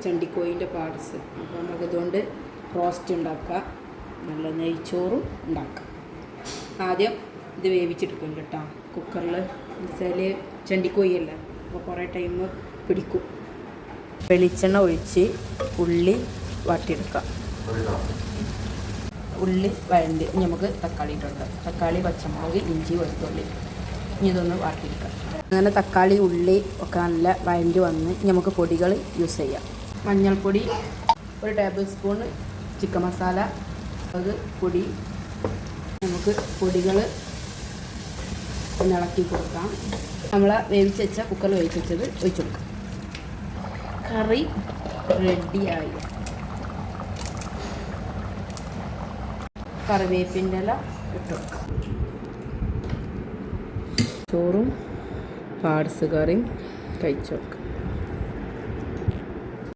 ചണ്ടിക്കോയിൻ്റെ parts. അപ്പോൾ നമുക്കിതുകൊണ്ട് roast ഉണ്ടാക്കാം, നല്ല നെയ്ച്ചോറും ഉണ്ടാക്കാം. ആദ്യം ഇത് വേവിച്ചെടുക്കും കേട്ടോ കുക്കറിൽ. എന്നുവെച്ചാൽ ചണ്ടിക്കോയി അല്ല, അപ്പോൾ കുറേ ടൈം പിടിക്കും. വെളിച്ചെണ്ണ ഒഴിച്ച് ഉള്ളി വാട്ടിയെടുക്കാം. ഉള്ളി വഴണ്ട് നമുക്ക് തക്കാളി ഇട്ടുണ്ട്. തക്കാളി, പച്ചമുളക്, ഇഞ്ചി, വെളുത്തുള്ളി, ഇനി ഇതൊന്ന് വാട്ടിയെടുക്കാം. അങ്ങനെ തക്കാളി ഉള്ളി ഒക്കെ നല്ല വഴണ്ട് വന്ന് നമുക്ക് പൊടികൾ യൂസ് ചെയ്യാം. മഞ്ഞൾപ്പൊടി 1 ടേബിൾ സ്പൂൺ, ചിക്കൻ മസാല, അത് പൊടി. നമുക്ക് പൊടികൾ ഒന്ന് ഇളക്കി കൊടുക്കാം. നമ്മൾ വേവിച്ച് വെച്ച കുക്കറിൽ വേവിച്ച് വെച്ചത് ഒഴിച്ചു കൊടുക്കാം. കറി റെഡിയായി. കറിവേപ്പിൻ്റെ ഇല ഇട്ട് കൊടുക്കാം. ചോറും പാർട്സ് കറിയും കഴിച്ചു കൊടുക്കാം.